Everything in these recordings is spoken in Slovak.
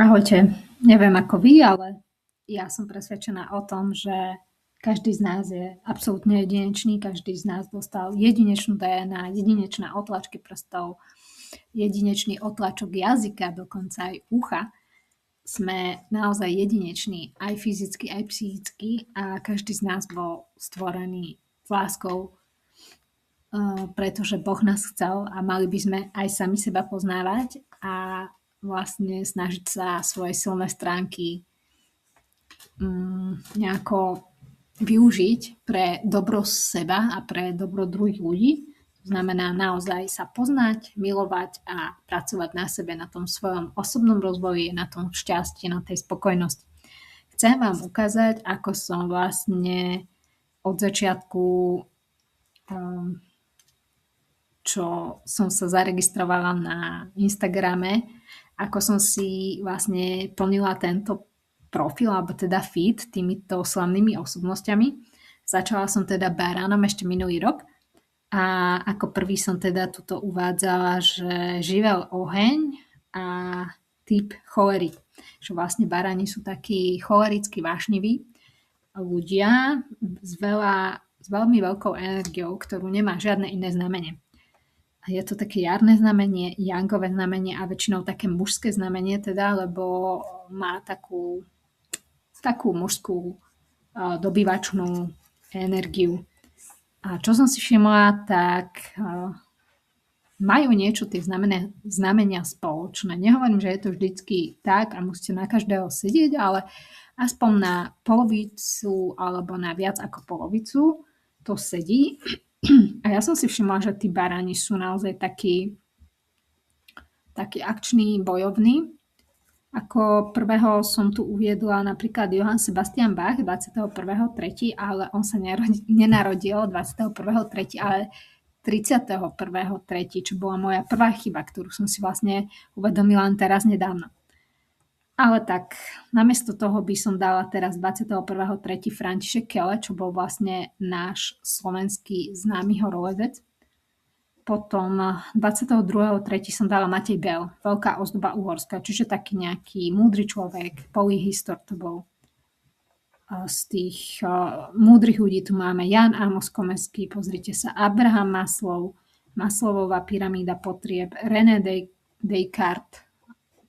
Ahojte. Neviem ako vy, ale ja som presvedčená o tom, že každý z nás je absolútne jedinečný, každý z nás dostal jedinečnú DNA, jedinečné otlačky prstov, jedinečný otlačok jazyka, dokonca aj ucha. Sme naozaj jedineční aj fyzicky, aj psychicky a každý z nás bol stvorený s láskou, pretože Boh nás chcel a mali by sme aj sami seba poznávať a vlastne snažiť sa svoje silné stránky nejako využiť pre dobro seba a pre dobro druhých ľudí. To znamená naozaj sa poznať, milovať a pracovať na sebe, na tom svojom osobnom rozvoji, na tom šťastí, na tej spokojnosti. Chcem vám ukázať, ako som vlastne od začiatku čo som sa zaregistrovala na Instagrame, ako som si vlastne plnila tento profil, alebo teda feed týmito slavnými osobnostiami. Začala som teda baránom ešte minulý rok a ako prvý som teda tuto uvádzala, že živel oheň a typ cholery. Že vlastne baráni sú takí cholericky vášniví ľudia s veľmi veľkou energiou, ktorú nemá žiadne iné znamenie. A je to také jarné znamenie, jangové znamenie a väčšinou také mužské znamenie teda, lebo má takú mužskú dobývačnú energiu. A čo som si všimla, tak majú niečo tie znamenia spoločné. Nehovorím, že je to vždycky tak a musíte na každého sedieť, ale aspoň na polovicu alebo na viac ako polovicu to sedí. A ja som si všimla, že tí baráni sú naozaj takí akční, bojovní. Ako prvého som tu uviedla napríklad Johann Sebastian Bach 21.3., ale on sa nenarodil 21.3., ale 31.3., čo bola moja prvá chyba, ktorú som si vlastne uvedomila len teraz nedávno. Ale tak, namiesto toho by som dala teraz 21.3. František Kele, čo bol vlastne náš slovenský známy horolezec. Potom 22.3. som dala Matej Bell, veľká ozdoba Uhorska, čiže taký nejaký múdry človek, polyhistor to bol. Z tých múdrych ľudí tu máme Jan Amos Komenský, pozrite sa, Abraham Maslow, Maslowová pyramída potrieb, René Descartes,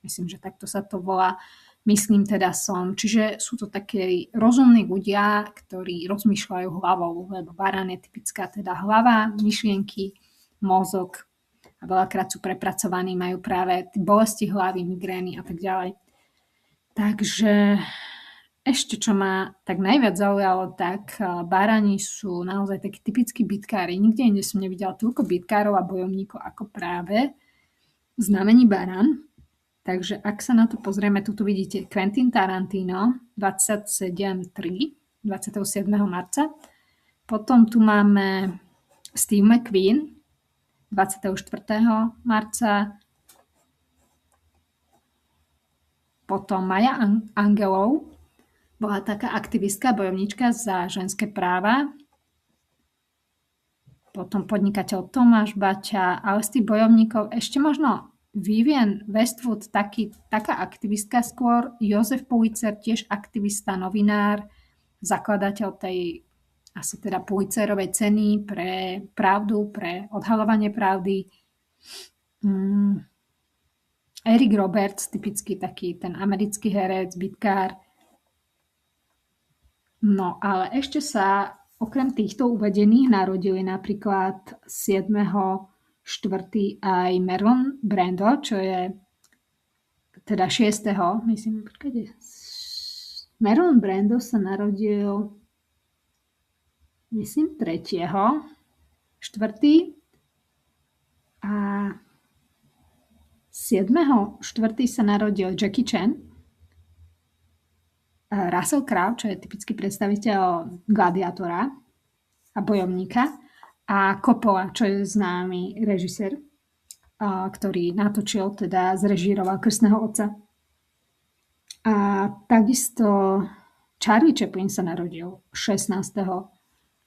myslím, že takto sa to volá, myslím teda som. Čiže sú to také rozumní ľudia, ktorí rozmýšľajú hlavou, lebo barán je typická teda hlava, myšlienky, mozog a veľakrát sú prepracovaní, majú práve bolesti hlavy, migrény a tak ďalej. Takže ešte čo ma tak najviac zaujalo, tak baráni sú naozaj takí typickí bitkári. Nikde inde som nevidela toľko bitkárov a bojovníkov ako práve v znamení barán. Takže ak sa na to pozrieme, tu vidíte Quentin Tarantino 27.3. 27. marca. Potom tu máme Steve McQueen 24. marca. Potom Maya Angelou bola taká aktivistka, bojovníčka za ženské práva. Potom podnikateľ Tomáš Baťa, ale z tých bojovníkov ešte možno Vivienne Westwood, taká aktivistka skôr, Jozef Pulitzer, tiež aktivista, novinár, zakladateľ tej asi teda Pulitzerovej ceny pre pravdu, pre odhaľovanie pravdy. Eric Roberts, typicky taký ten americký herec, bitkár. No, ale ešte sa okrem týchto uvedených narodili napríklad 7.4. aj Marlon Brando, čo je teda 6. myslím, Marlon Brando sa narodil myslím 3. 4. a 7.4. sa narodil Jackie Chan, Russell Crowe, čo je typický predstaviteľ gladiátora a bojovníka, a Coppola, čo je známy režisér, ktorý natočil, teda zrežíroval Krstného otca. A takisto Charlie Chaplin sa narodil 16.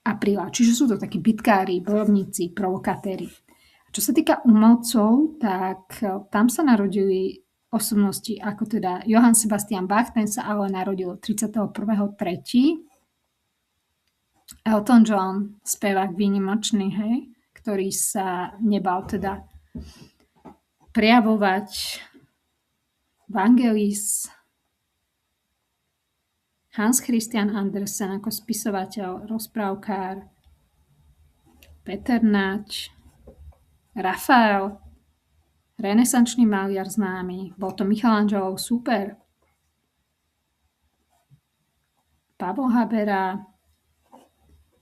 apríla. Čiže sú to takí bitkári, bojovníci, provokatéri. Čo sa týka umelcov, tak tam sa narodili osobnosti ako teda Johann Sebastian Bach, ten sa ale narodil 31.3. Elton John, spevák výnimočný, hej, ktorý sa nebal teda prejavovať. Vangelis, Hans Christian Andersen ako spisovateľ, rozprávkár, Peter Nač, Rafael, renesančný maliar známy, bol to Michelangelov super, Pablo Habera,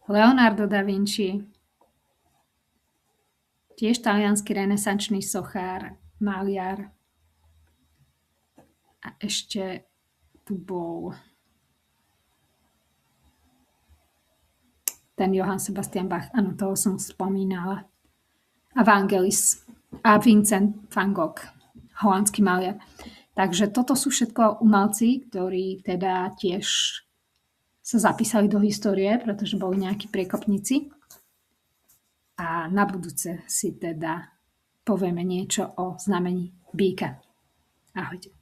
Leonardo da Vinci, tiež taliansky renesančný sochár, maliar. A ešte tu bol ten Johann Sebastian Bach, áno, toho som spomínala. A Vangelis a Vincent van Gogh, holandský maliar. Takže toto sú všetko umelci, ktorí teda tiež sa zapísali do histórie, pretože boli nejakí priekopníci. A na budúce si teda povieme niečo o znamení býka. Ahojte.